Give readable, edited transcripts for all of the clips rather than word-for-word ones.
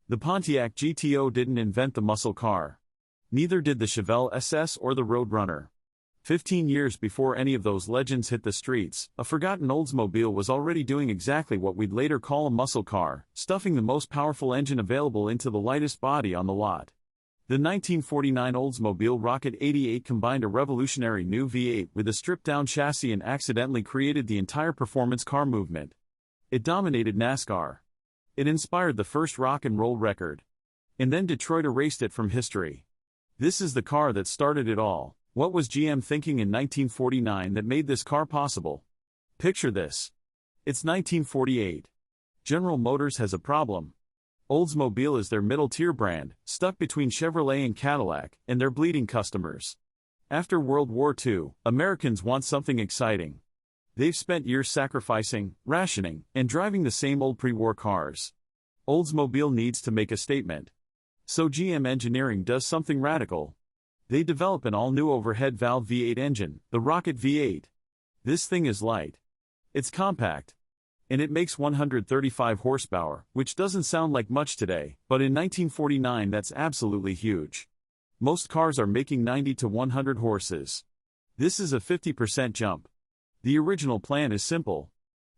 The Pontiac GTO didn't invent the muscle car. Neither did the Chevelle SS or the Roadrunner. 15 years before any of those legends hit the streets, a forgotten Oldsmobile was already doing exactly what we'd later call a muscle car, stuffing the most powerful engine available into the lightest body on the lot. The 1949 Oldsmobile Rocket 88 combined a revolutionary new V8 with a stripped-down chassis and accidentally created the entire performance car movement. It dominated NASCAR. It inspired the first rock and roll record. And then Detroit erased it from history. This is the car that started it all. What was GM thinking in 1949 that made this car possible? Picture this. It's 1948. General Motors has a problem. Oldsmobile is their middle-tier brand, stuck between Chevrolet and Cadillac, and they're bleeding customers. After World War II, Americans want something exciting. They've spent years sacrificing, rationing, and driving the same old pre-war cars. Oldsmobile needs to make a statement. So GM Engineering does something radical. They develop an all-new overhead valve V8 engine, the Rocket V8. This thing is light. It's compact. And it makes 135 horsepower, which doesn't sound like much today, but in 1949 that's absolutely huge. Most cars are making 90 to 100 horses. This is a 50% jump. The original plan is simple.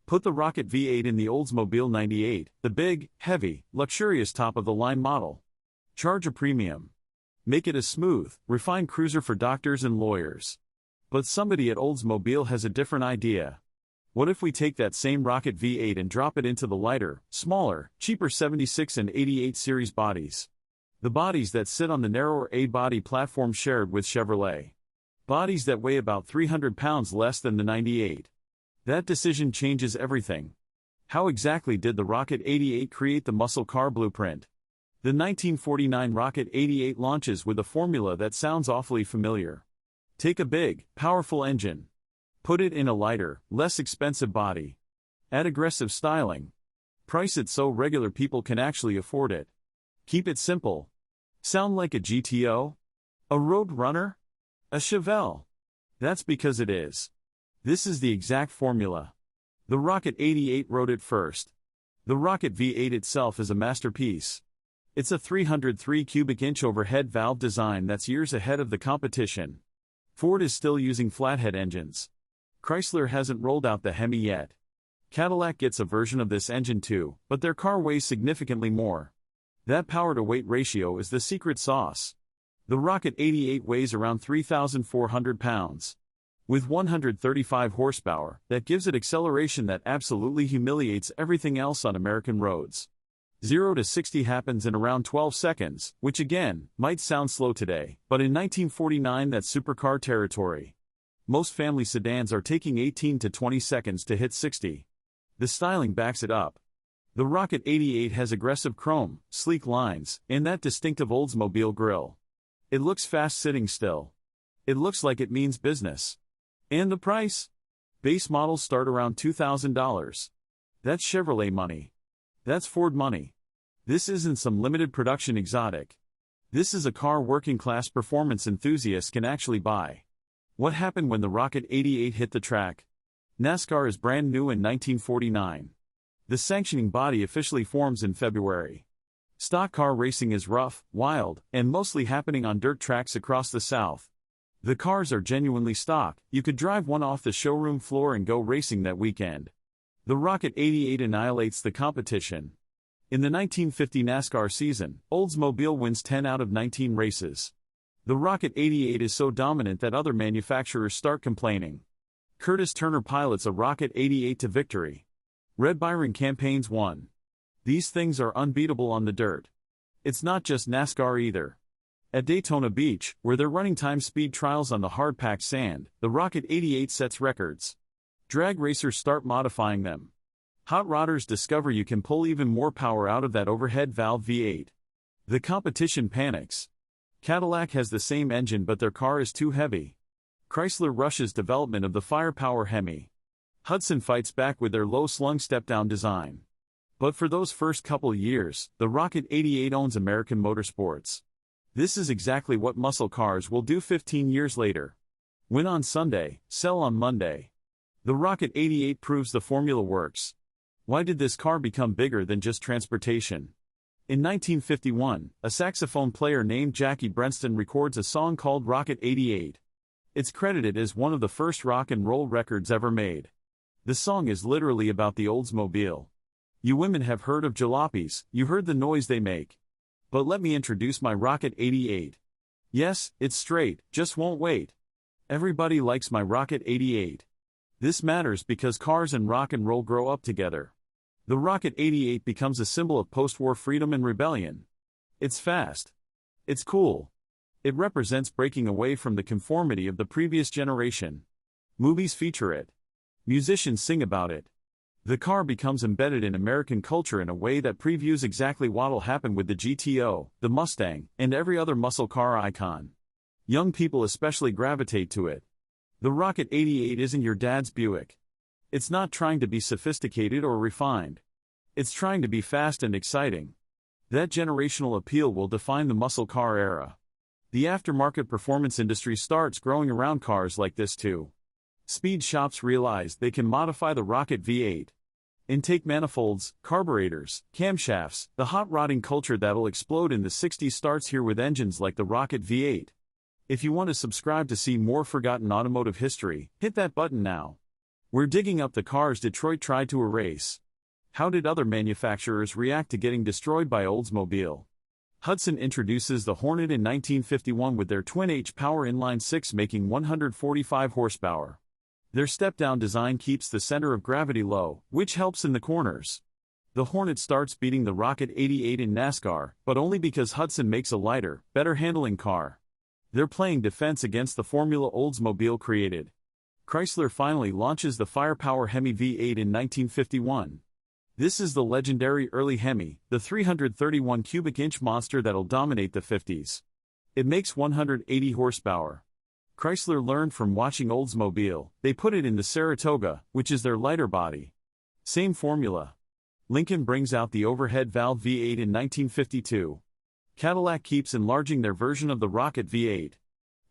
Put the Rocket V8 in the Oldsmobile 98, the big, heavy, luxurious top-of-the-line model. Charge a premium. Make it a smooth, refined cruiser for doctors and lawyers. But somebody at Oldsmobile has a different idea. What if we take that same Rocket V8 and drop it into the lighter, smaller, cheaper 76 and 88 series bodies? The bodies that sit on the narrower A-body platform shared with Chevrolet. Bodies that weigh about 300 pounds less than the 98. That decision changes everything. How exactly did the Rocket 88 create the muscle car blueprint? The 1949 Rocket 88 launches with a formula that sounds awfully familiar. Take a big, powerful engine. Put it in a lighter, less expensive body. Add aggressive styling. Price it so regular people can actually afford it. Keep it simple. Sound like a GTO? A Roadrunner? A Chevelle? That's because it is. This is the exact formula. The Rocket 88 wrote it first. The Rocket V8 itself is a masterpiece. It's a 303 cubic inch overhead valve design that's years ahead of the competition. Ford is still using flathead engines. Chrysler hasn't rolled out the Hemi yet. Cadillac gets a version of this engine too, but their car weighs significantly more. That power-to-weight ratio is the secret sauce. The Rocket 88 weighs around 3,400 pounds. With 135 horsepower, that gives it acceleration that absolutely humiliates everything else on American roads. 0 to 60 happens in around 12 seconds, which again, might sound slow today, but in 1949 that's supercar territory. Most family sedans are taking 18 to 20 seconds to hit 60. The styling backs it up. The Rocket 88 has aggressive chrome, sleek lines, and that distinctive Oldsmobile grille. It looks fast sitting still. It looks like it means business. And the price? Base models start around $2,000. That's Chevrolet money. That's Ford money. This isn't some limited production exotic. This is a car working-class performance enthusiasts can actually buy. What happened when the Rocket 88 hit the track? NASCAR is brand new in 1949. The sanctioning body officially forms in February. Stock car racing is rough, wild, and mostly happening on dirt tracks across the South. The cars are genuinely stock, you could drive one off the showroom floor and go racing that weekend. The Rocket 88 annihilates the competition. In the 1950 NASCAR season, Oldsmobile wins 10 out of 19 races. The Rocket 88 is so dominant that other manufacturers start complaining. Curtis Turner pilots a Rocket 88 to victory. Red Byron campaigns won. These things are unbeatable on the dirt. It's not just NASCAR either. At Daytona Beach, where they're running time speed trials on the hard-packed sand, the Rocket 88 sets records. Drag racers start modifying them. Hot rodders discover you can pull even more power out of that overhead valve V8. The competition panics. Cadillac has the same engine but their car is too heavy. Chrysler rushes development of the firepower Hemi. Hudson fights back with their low-slung step-down design. But for those first couple years, the Rocket 88 owns American motorsports. This is exactly what muscle cars will do 15 years later. Win on Sunday, sell on Monday. The Rocket 88 proves the formula works. Why did this car become bigger than just transportation? In 1951, a saxophone player named Jackie Brenston records a song called Rocket 88. It's credited as one of the first rock and roll records ever made. The song is literally about the Oldsmobile. You women have heard of jalopies, you heard the noise they make. But let me introduce my Rocket 88. Yes, it's straight, just won't wait. Everybody likes my Rocket 88. This matters because cars and rock and roll grow up together. The Rocket 88 becomes a symbol of post-war freedom and rebellion. It's fast. It's cool. It represents breaking away from the conformity of the previous generation. Movies feature it. Musicians sing about it. The car becomes embedded in American culture in a way that previews exactly what'll happen with the GTO, the Mustang, and every other muscle car icon. Young people especially gravitate to it. The Rocket 88 isn't your dad's Buick. It's not trying to be sophisticated or refined. It's trying to be fast and exciting. That generational appeal will define the muscle car era. The aftermarket performance industry starts growing around cars like this too. Speed shops realize they can modify the Rocket V8. Intake manifolds, carburetors, camshafts, the hot rodding culture that'll explode in the 60s starts here with engines like the Rocket V8. If you want to subscribe to see more forgotten automotive history, hit that button now. We're digging up the cars Detroit tried to erase. How did other manufacturers react to getting destroyed by Oldsmobile? Hudson introduces the Hornet in 1951 with their twin-H power inline-six making 145 horsepower. Their step-down design keeps the center of gravity low, which helps in the corners. The Hornet starts beating the Rocket 88 in NASCAR, but only because Hudson makes a lighter, better-handling car. They're playing defense against the formula Oldsmobile created. Chrysler finally launches the firepower Hemi V8 in 1951. This is the legendary early Hemi, the 331 cubic inch monster that'll dominate the 50s. It makes 180 horsepower. Chrysler learned from watching Oldsmobile, they put it in the Saratoga, which is their lighter body. Same formula. Lincoln brings out the overhead valve V8 in 1952. Cadillac keeps enlarging their version of the Rocket V8.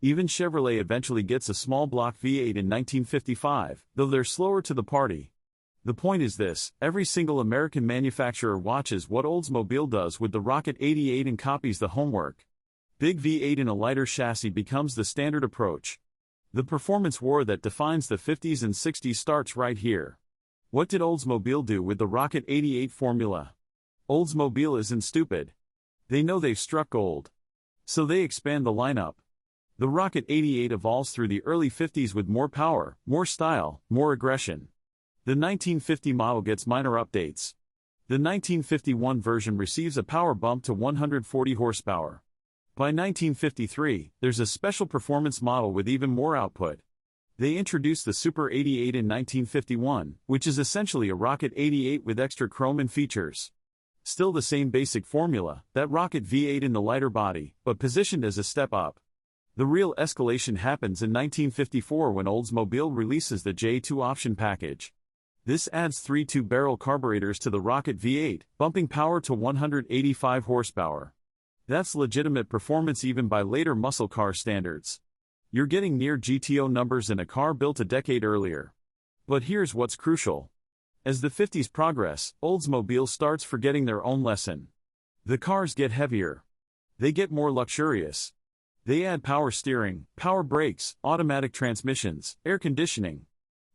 Even Chevrolet eventually gets a small block V8 in 1955, though they're slower to the party. The point is this, every single American manufacturer watches what Oldsmobile does with the Rocket 88 and copies the homework. Big V8 in a lighter chassis becomes the standard approach. The performance war that defines the 50s and 60s starts right here. What did Oldsmobile do with the Rocket 88 formula? Oldsmobile isn't stupid. They know they've struck gold. So they expand the lineup. The Rocket 88 evolves through the early 50s with more power, more style, more aggression. The 1950 model gets minor updates. The 1951 version receives a power bump to 140 horsepower. By 1953, there's a special performance model with even more output. They introduced the Super 88 in 1951, which is essentially a Rocket 88 with extra chrome and features. Still the same basic formula, that Rocket V8 in the lighter body, but positioned as a step up. The real escalation happens in 1954 when Oldsmobile releases the J2 option package. This adds 3 two-barrel carburetors to the Rocket V8, bumping power to 185 horsepower. That's legitimate performance even by later muscle car standards. You're getting near GTO numbers in a car built a decade earlier. But here's what's crucial. As the 50s progress, Oldsmobile starts forgetting their own lesson. The cars get heavier. They get more luxurious. They add power steering, power brakes, automatic transmissions, air conditioning.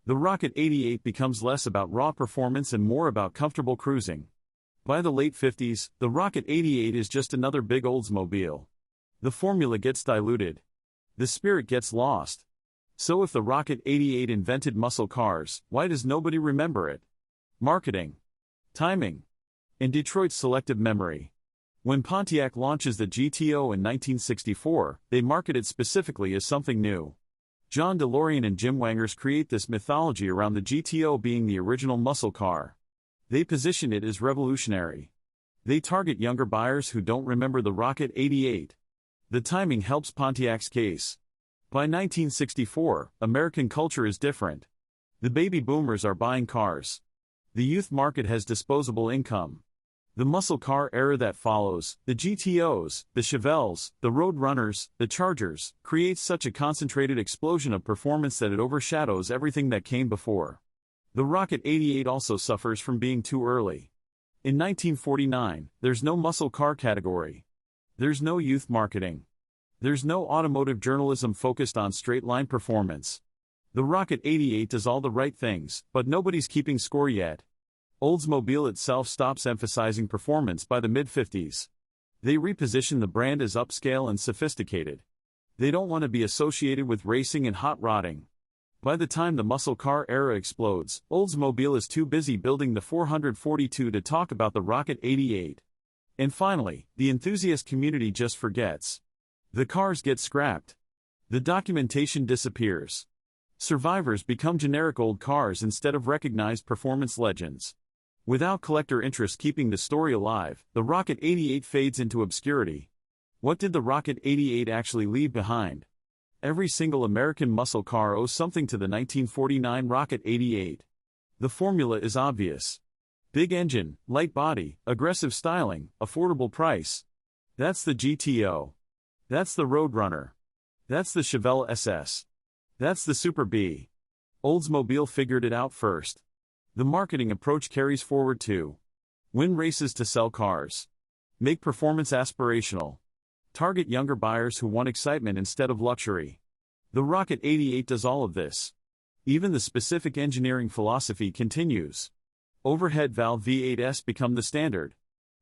The Rocket 88 becomes less about raw performance and more about comfortable cruising. By the late 50s, the Rocket 88 is just another big Oldsmobile. The formula gets diluted. The spirit gets lost. So if the Rocket 88 invented muscle cars, why does nobody remember it? Marketing. Timing. And Detroit's selective memory. When Pontiac launches the GTO in 1964, they market it specifically as something new. John DeLorean and Jim Wangers create this mythology around the GTO being the original muscle car. They position it as revolutionary. They target younger buyers who don't remember the Rocket 88. The timing helps Pontiac's case. By 1964, American culture is different. The baby boomers are buying cars. The youth market has disposable income. The muscle car era that follows, the GTOs, the Chevelles, the Road Runners, the Chargers, creates such a concentrated explosion of performance that it overshadows everything that came before. The Rocket 88 also suffers from being too early. In 1949, there's no muscle car category. There's no youth marketing. There's no automotive journalism focused on straight-line performance. The Rocket 88 does all the right things, but nobody's keeping score yet. Oldsmobile itself stops emphasizing performance by the mid-50s. They reposition the brand as upscale and sophisticated. They don't want to be associated with racing and hot rodding. By the time the muscle car era explodes, Oldsmobile is too busy building the 442 to talk about the Rocket 88. And finally, the enthusiast community just forgets. The cars get scrapped. The documentation disappears. Survivors become generic old cars instead of recognized performance legends. Without collector interest keeping the story alive, the Rocket 88 fades into obscurity. What did the Rocket 88 actually leave behind? Every single American muscle car owes something to the 1949 Rocket 88. The formula is obvious. Big engine, light body, aggressive styling, affordable price. That's the GTO. That's the Roadrunner. That's the Chevelle SS. That's the Super B. Oldsmobile figured it out first. The marketing approach carries forward too. Win races to sell cars. Make performance aspirational. Target younger buyers who want excitement instead of luxury. The Rocket 88 does all of this. Even the specific engineering philosophy continues. Overhead valve V8s become the standard.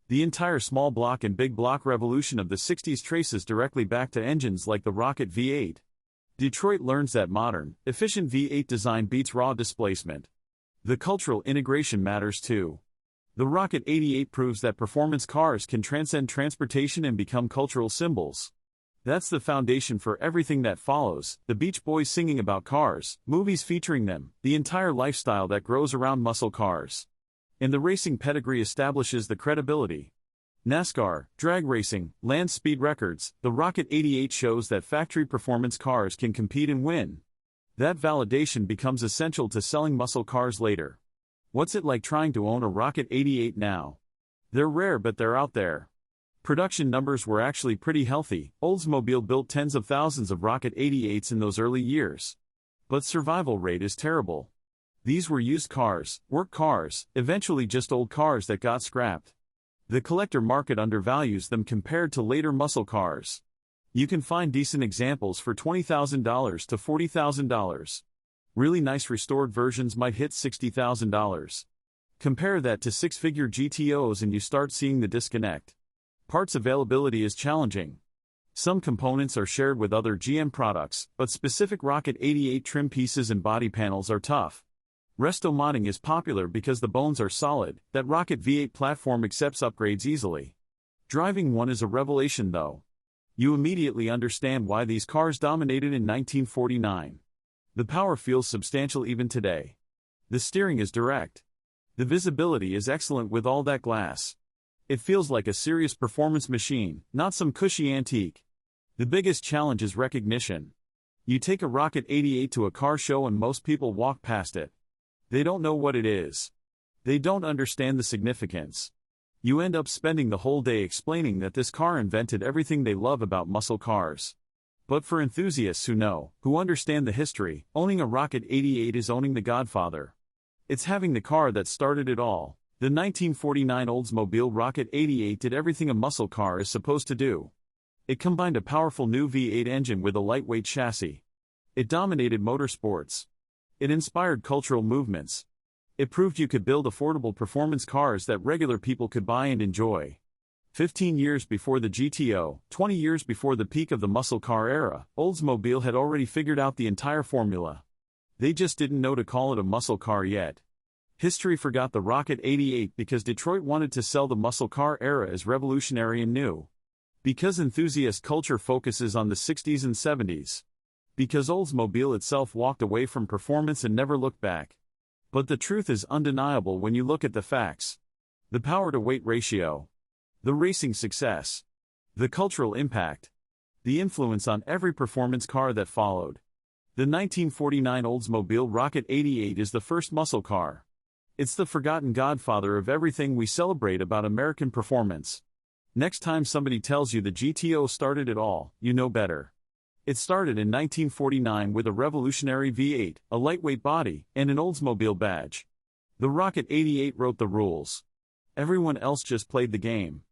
The entire small block and big block revolution of the 60s traces directly back to engines like the Rocket V8. Detroit learns that modern, efficient V8 design beats raw displacement. The cultural integration matters too. The Rocket 88 proves that performance cars can transcend transportation and become cultural symbols. That's the foundation for everything that follows: the Beach Boys singing about cars, movies featuring them, the entire lifestyle that grows around muscle cars. And the racing pedigree establishes the credibility. NASCAR, drag racing, land speed records, the Rocket 88 shows that factory performance cars can compete and win. That validation becomes essential to selling muscle cars later. What's it like trying to own a Rocket 88 now? They're rare, but they're out there. Production numbers were actually pretty healthy. Oldsmobile built tens of thousands of Rocket 88s in those early years. But survival rate is terrible. These were used cars, work cars, eventually just old cars that got scrapped. The collector market undervalues them compared to later muscle cars. You can find decent examples for $20,000 to $40,000. Really nice restored versions might hit $60,000. Compare that to six-figure GTOs and you start seeing the disconnect. Parts availability is challenging. Some components are shared with other GM products, but specific Rocket 88 trim pieces and body panels are tough. Resto modding is popular because the bones are solid. That Rocket V8 platform accepts upgrades easily. Driving one is a revelation though. You immediately understand why these cars dominated in 1949. The power feels substantial even today. The steering is direct. The visibility is excellent with all that glass. It feels like a serious performance machine, not some cushy antique. The biggest challenge is recognition. You take a Rocket 88 to a car show and most people walk past it. They don't know what it is. They don't understand the significance. You end up spending the whole day explaining that this car invented everything they love about muscle cars. But for enthusiasts who know, who understand the history, owning a Rocket 88 is owning the Godfather. It's having the car that started it all. The 1949 Oldsmobile Rocket 88 did everything a muscle car is supposed to do. It combined a powerful new V8 engine with a lightweight chassis. It dominated motorsports. It inspired cultural movements. It proved you could build affordable performance cars that regular people could buy and enjoy. 15 years before the GTO, 20 years before the peak of the muscle car era, Oldsmobile had already figured out the entire formula. They just didn't know to call it a muscle car yet. History forgot the Rocket 88 because Detroit wanted to sell the muscle car era as revolutionary and new. Because enthusiast culture focuses on the 60s and 70s. Because Oldsmobile itself walked away from performance and never looked back. But the truth is undeniable when you look at the facts. The power-to-weight ratio. The racing success. The cultural impact. The influence on every performance car that followed. The 1949 Oldsmobile Rocket 88 is the first muscle car. It's the forgotten godfather of everything we celebrate about American performance. Next time somebody tells you the GTO started it all, you know better. It started in 1949 with a revolutionary V8, a lightweight body, and an Oldsmobile badge. The Rocket 88 wrote the rules. Everyone else just played the game.